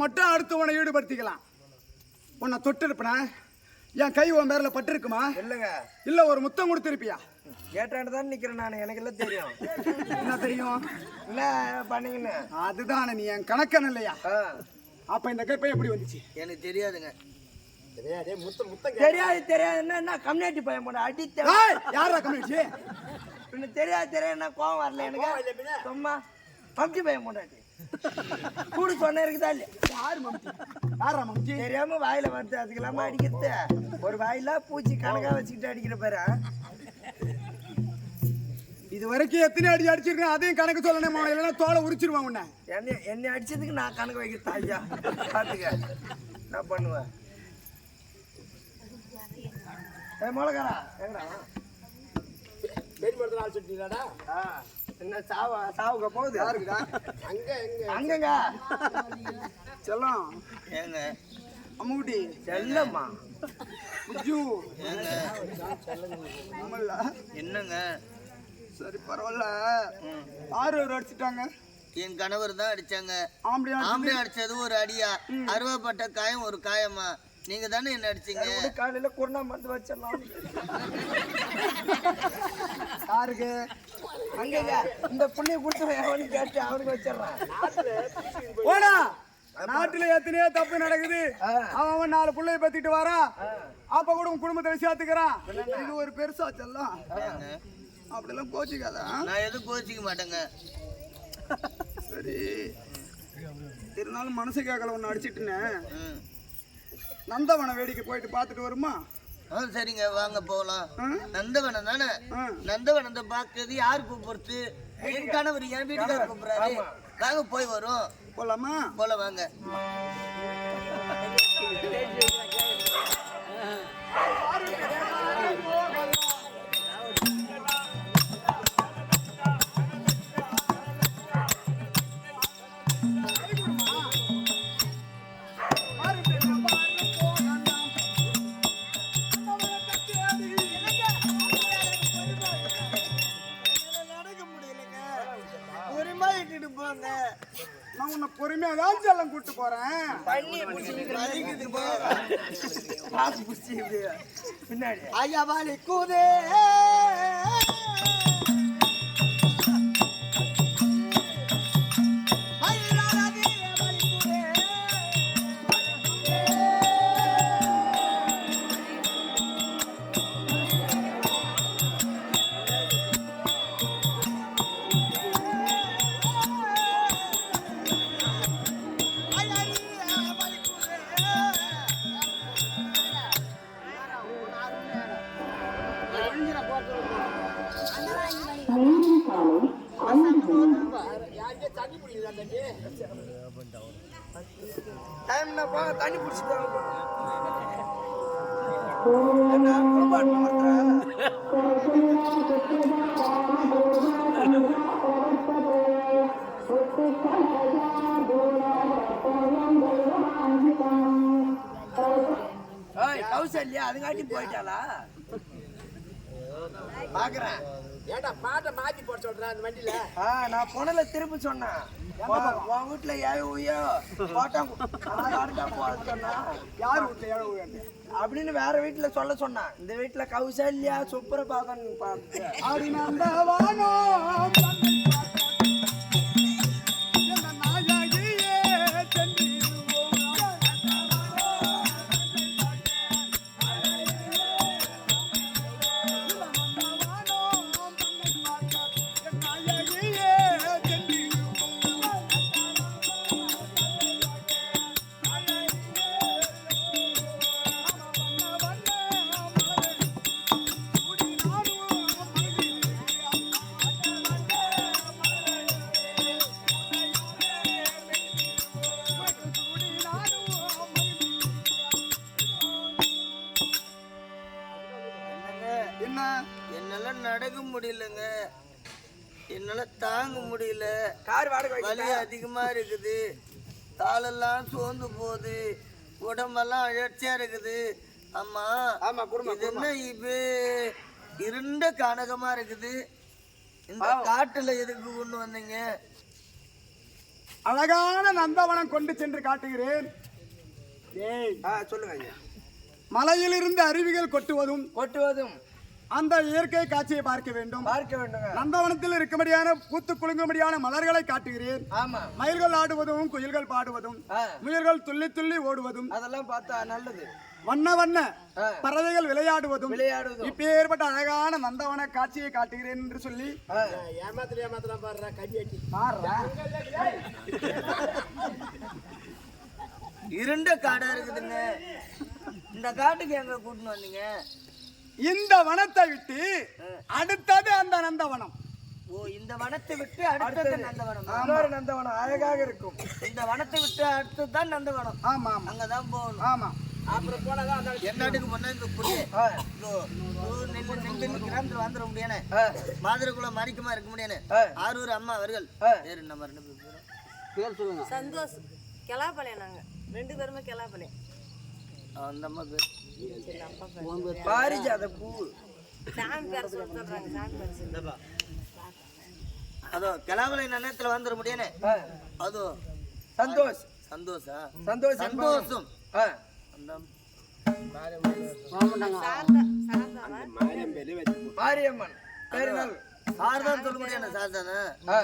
மட்டும் அடுத்தவனை ஈடுபடுத்திக்கலாம். உன்னை தொட்டு இருப்பனா என் கை உன் பேரில் பட்டிருக்குமா? இல்லைங்க. இல்லை ஒரு முத்தம் கொடுத்துருப்பியா? கேட்டாண்டு தான் நிற்கிறேன் நான். எனக்கு எல்லாம் தெரியும். என்ன தெரியும்? என்ன பண்ணீங்கன்னு அதுதானே நீ என் கணக்கன் இல்லையா? அப்ப இந்த கைப்பை எப்படி வந்துச்சு? எனக்கு தெரியாதுங்க. தெரியாது என்ன கம்யூனிட்டி பையன் போன அடித்த யாரா கம்யூனிட்டி? பின்ன தெரியாது என்ன கோவம் வரல எனக்கு. சும்மா மம்டி பையன் போனாட்டி கூடு சொன்ன இருக்குதா இல்லையா? யாரு மம்டி? யாரா மம்டி? தெரியாம வாயில வருது அதுக்கெல்லாம அடிக்கிறது. ஒரு வாயில பூச்சி கணக்கா வச்சுக்கிட்டு அடிக்கிற பாரு. இது வரைக்கும் எத்தனை அடி அடிச்சிருக்கேன் அதையும் கணக்கு சொல்லணும். இல்லைன்னா தோலை உரிச்சிருவான் உன்னை. என்னை அடிச்சதுக்கு நான் கணக்கு வைக்கிறேன். ஐயா பாத்துக்க நான் பண்ணுவேன். மொளகாரா எங்கடா என்ன சாவுக்க போகுது? அங்கங்க செல்லம் ஏங்க அம்முடி செல்லம்மா புஜ்ஜு என்னங்க? சரி பரவாயில்ல. ஆறு அடிச்சுட்டாங்க. என் கணவர் தான் அடிச்சாங்க. ஆம்பளை அடிச்சது ஒரு அடியா? அறுவப்பட்ட காயம் ஒரு காயமா? நீங்க தானே என்ன அடிச்சீங்க? காலையில குருணா மருந்து வச்சிடலாம். யாருக்கு? அங்கங்க இந்த புண்ணிய கொடுத்து கேட்டு அவனுக்கு வச்சிடறான். போடா. நாட்டுல எத்தனையோ தப்பு நடக்குது. அவன் 4 பிள்ளைய பத்திட்டு வரான். அப்ப கூட உன் குடும்பத்தை சேர்த்துக்கிறான். இது ஒரு பெருசா செல்லம். அப்படிலாம் கோச்சிக்காத. நான் எதுவும் கோச்சிக்க மாட்டேங்க. சரி இருந்தாலும் மனசு கேட்கல ஒன்னு அடிச்சிட்டுன்னு நந்தவன வேடிக்கை போயிட்டு பாத்துட்டு வருமா? சரிங்க வாங்க போகலாம். நந்தவனம் தானே? நந்தவனத்தை பார்க்கறது யாரு கூப்பிடுறது? என் கணவர் என் வீட்டுக்காரர் கூப்பிடுறாரு. வாங்க போய் வரும். போலாமா? போல வாங்க. நான் உன்னை பொறுமையா தான் செல்லம் கூட்டு போறேன். பின்னாடி ஐயா வாலி கூதே தண்ணி பிடிச்சிட்டு கௌசல்யா அதுங்காட்டி போயிட்டாளா பாக்குறேன். ஏடா பாட்டை மாத்தி போட சொல்றேன் அந்த வண்டியில. நான் பொண்ணல திருப்பி சொன்னேன். உன் வீட்டுல ஏழுயோ போட்டான் போட சொன்னா யாரு வீட்டுல ஏழு அப்படின்னு வேற வீட்டுல சொல்ல சொன்னான். இந்த வீட்டுல கௌசல்யா சுப்ரபாதன் பார்த்து என்னால நடக்க முடியலங்க. என்னால தாங்க முடியல. கார் வாடகை வலி அதிகமா இருக்குது. காலெல்லாம் சோர்ந்து போகுது. உடம்பெல்லாம் அழற்சியா இருக்குது. அம்மா இது என்ன இது இருண்ட கனகமா இருக்குது. இந்த காட்டுல எதுக்கு கொண்டு வந்தீங்க? அழகான நந்தவனம் கொண்டு சென்று காட்டுகிறேன். ஏய், சொல்லுங்க ஐயா. மலையிலிருந்து அருவிகள் கொட்டுவதும் அந்த இயற்கை காட்சியை பார்க்க வேண்டும். வேண்டுங்க. நந்தவனத்தில் இருக்கும்படியான பூத்து குலுங்கும்படியான மலர்களை காட்டுகிறேன். ஆமா. மயில்கள் ஆடுவதும் குயில்கள் பாடுவதும் முயல்கள் துள்ளி துள்ளி ஓடுவதும் அதெல்லாம் பார்த்தா நல்லது. வண்ண வண்ண பறவைகள் விளையாடுவதும் இப்பேற்பட்ட அழகான நந்தவன காட்சியை காட்டுகிறேன் என்று சொல்லி இருண்ட காடா இருக்குதுங்க. இந்த காட்டுக்கு எங்க கூட்டின்னு வந்தீங்க? இந்த வனத்தை விட்டு அடுத்தது அந்த நந்தவனம். ஓ, இந்த வனத்தை விட்டு அடுத்தது நந்தவனம். இன்னொரு நந்தவனம் அழகாக இருக்கும். இந்த வனத்தை விட்டு அடுத்தது தான் நந்தவனம். ஆமா ஆமா, அங்கதான் போகணும். ஆமா. அப்புறம் போனதான் என்னாட்டுக்கு போனா இந்த புரிய கிராமத்துல வந்துட முடியானே, மாதிரிக்குள்ள மறிக்கமா இருக்க முடியானே. ஆரூர் அம்மா அவர்கள் பேரு நம்ம 2 பேர் சொல்லுங்க. சந்தோஷ் கெலாபாளையம். நாங்க 2 பேருமே கெலாபாளையம். அந்த அம்மா பேர் பாரிஜாத பூ. சாமி பேர சொல்றாங்க. சாமி பேர சொல்லுங்க. அதோ கெலாபாளையம் நேரத்துல வந்துட முடியானே. அதோ சந்தோஷா சந்தோஷம். மாரியம்மன் சாரதான் சொல்ல முடியாது.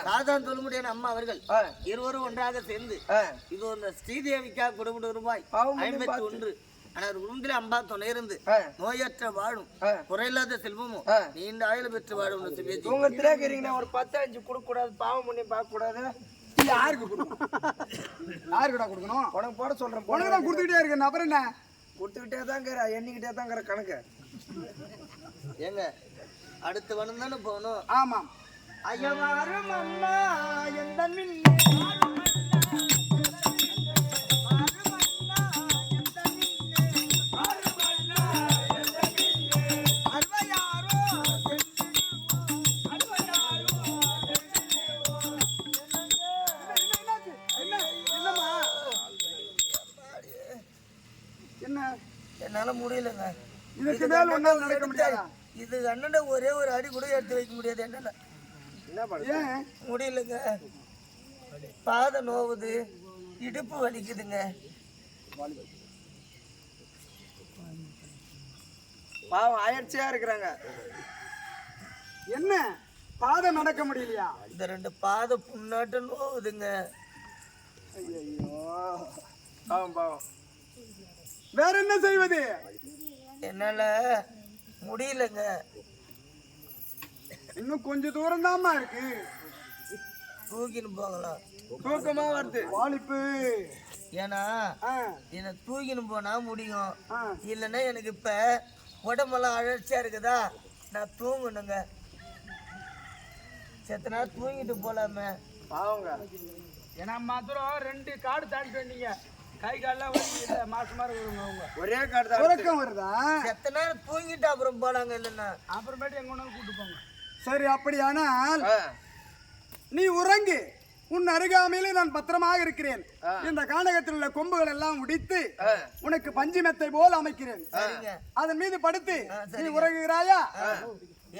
சாரதான் சொல்ல முடியாது. அம்மா அவர்கள் இருவரும் ஒன்றாக சேர்ந்து இது ஒரு ஸ்ரீதேவிக்கா குடும்ப ரூபாய் 51. ஆனால் குடும்பத்திலே அம்பா துணை இருந்து நோயற்ற வாழும் குறையில்லாத செல்வமும் நீண்ட ஆயுள பெற்று வாழும். உங்க திரேக்கிறீங்கன்னா ஒரு 10-5 கொடுக்க கூடாது. பாவம் பண்ணி பார்க்க கூடாது. யாருக்கு கொடுக்கணும்? உனக்கு போட சொல்றேன். உனக்கு தான் கொடுத்துக்கிட்டே இருக்கு. அப்புறம் என்ன? கொடுத்துக்கிட்டே தாங்கிற எண்ணிக்கிட்டே தாங்கிற கணக்கு. ஏங்க அடுத்த வனம் தானே போகணும். ஆமாம். ஐயா வரும் அம்மா எந்த என்னால முடியலங்க. இதுக்கு மேல ஒன்னால நடக்க முடியாது. இது அண்ணன் ஒரே ஒரு அடி கூட எடுத்து வைக்க முடியாது. என்னால முடியலங்க. பாதை நோவுது, இடுப்பு வலிக்குதுங்க. பாவம் அயற்சியா இருக்கிறாங்க. என்ன பாதை நடக்க முடியலையா? இந்த 2 பாதை புண்ணாட்டு நோவுதுங்க. பாவம் வேற என்ன செய்வது? என்னால முடியலங்க. இன்னும் கொஞ்ச தூரம் தான்மா இருக்கு. தூக்கின்னு போகலாம். தூக்கமா வருது வாலிப்பு. ஏன்னா என்ன தூக்கின்னு போனா முடியும். இல்லைன்னா எனக்கு இப்ப உடம்பெல்லாம் அழற்சியா இருக்குதா, நான் தூங்கணுங்க. செத்த நேரம் தூங்கிட்டு போலாமே. பாவங்க. ஏன்னா மாத்திரம் 2 காடு தாண்டி வந்தீங்க. கை காலெல்லாம் வலி மாசமா இருக்குங்க. ஒரே காடு தான். உறக்கம் வருதா? செத்த நேரம் தூங்கிட்டு அப்புறம் போலாங்க. இல்லைன்னா அப்புறமேட்டு எங்க ஒண்ணு கூட்டு போங்க. சரி, அப்படியானால் நீ உறங்கு. உன் அருகாமையிலே நான் பத்திரமாக இருக்கிறேன். இந்த கானகத்தில் உள்ள கொம்புகள் எல்லாம் உடைத்து உனக்கு பஞ்சு மெத்தை போல் அமைக்கிறேன். அதன் மீது படுத்து நீ உறங்குகிறாயா?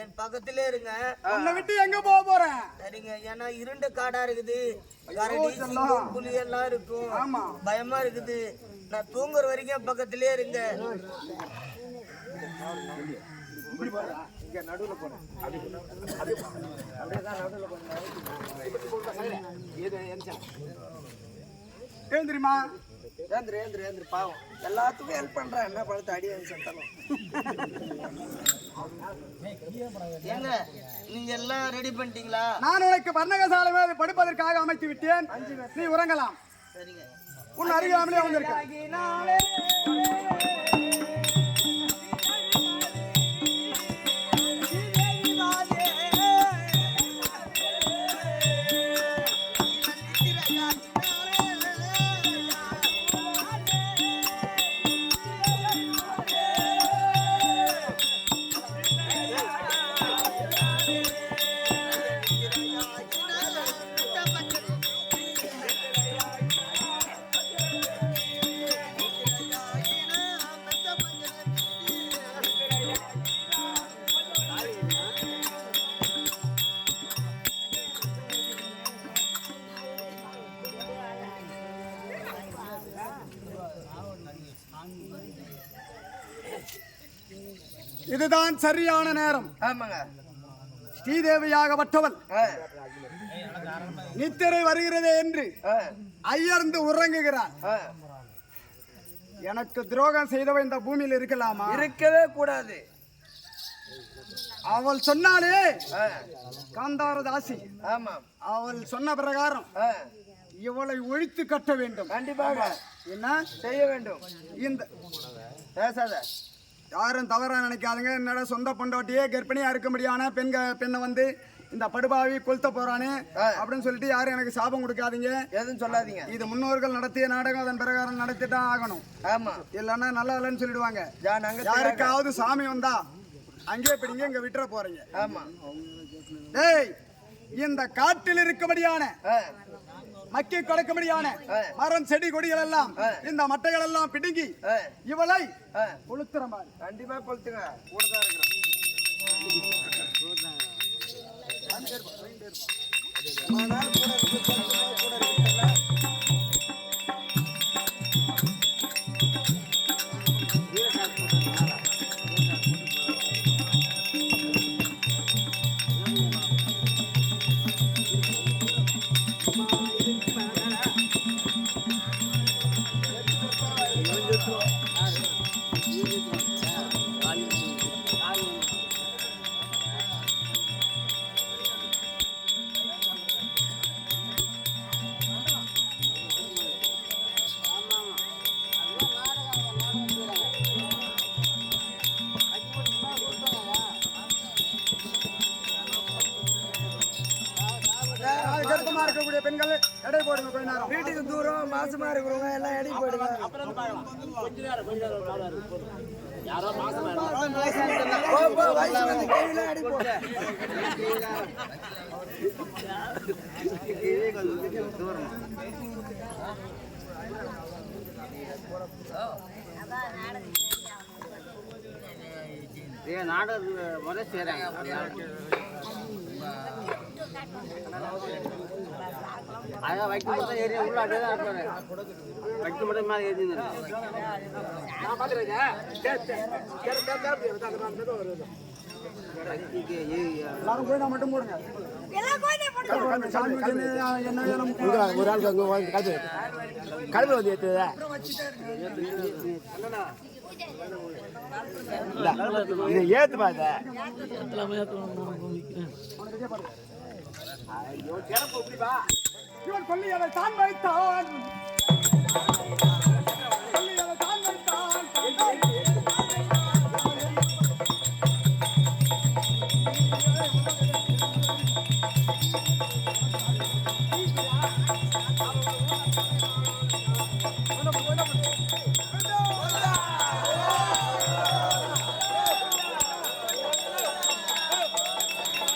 என் பக்கத்திலே இருங்க. உன்னை விட்டு எங்க போக போறேன்? சரிங்க. ஏன்னா இருண்ட காடா இருக்குது. கரடி, சிங்கம், புலி எல்லாம் இருக்கும். பயமா இருக்குது. நான் தூங்குற வரைக்கும் பக்கத்திலே இருங்க. தெரியுமா? ஏந்திரு பாவம். எல்லாத்துக்கும் ஹெல்ப் பண்றேன். என்ன படுத்து அடி சட்டாலும். ஏங்க நீங்க எல்லாம் ரெடி பண்ணிட்டீங்களா? நான் உனக்கு வர்ணகசாலை மேல் படுப்பதற்காக அமைத்து விட்டேன். நீ உறங்கலாம். சரிங்க. உன் அருகாமலே வந்திருக்க. இதுதான் சரியான நேரம். ஆமாங்க. ஸ்ரீதேவியாகப்பட்டவள் நித்திரை வருகிறதே என்று அயர்ந்து உறங்குகிறாள். எனக்கு துரோகம் செய்தவன் இந்த பூமியில் இருக்கலாமா? இருக்கவே கூடாது. அவள் சொன்னாலே காந்தாரதாசி, ஆமா, அவள் சொன்ன பிரகாரம் இவளை ஒழித்து கட்ட வேண்டும். கண்டிப்பாக என்ன செய்ய வேண்டும். இந்த பேசாத, யாரும் தவறா நினைக்காதுங்க. என்னடா சொந்த பொண்டாட்டியே கர்ப்பிணியா இருக்க முடியான பெண்ணை வந்து இந்த படுபாவி கொளுத்த போறானே அப்படின்னு சொல்லிட்டு யாரும் எனக்கு சாபம் கொடுக்காதீங்க, எதுவும் சொல்லாதீங்க. இது முன்னோர்கள் நடத்திய நாடகம், அதன் பிரகாரம் நடத்திதான் ஆகணும். ஆமா, இல்லைன்னா நல்லா இல்லைன்னு சொல்லிடுவாங்க. யாருக்காவது சாமி வந்தா அங்கே பிடிங்க, இங்க விட்டுற போறீங்க. ஆமா. டேய், இந்த காட்டில் இருக்கபடியான மக்கி கொடுக்கும்படியான மரம் செடி கொடிகள் எல்லாம் இந்த மட்டைகள் எல்லாம் பிடுங்கி இவளை கொளுத்துற மாதிரி. கண்டிப்பா கொளுத்துங்க. கூடதான் இருக்கிறோம். இருக்கக்கூடிய பெண்கள் எடை போடுங்க. கொஞ்ச நேரம் வீட்டுக்கு தூரம் மாசமா இருக்கிறவங்க எல்லாம் எடை போடுங்க. வயசு வந்து கையில எடை போடு. நாடக முறை செய்யறாங்க. அதான் வைக்க மட்டும் ஏரியா உள்ள அப்படியே தான் இருப்பாரு. வைக்க மட்டும் மேலே ஏறி எல்லாரும் போய் நான் மட்டும் போடுங்க. ஒரு ஆளுக்கு அங்கே கழுவு வந்து ஏற்றுதா இதை ஏத்து பாத்த இவன் சொல்லி அதை தான் வைத்தான்.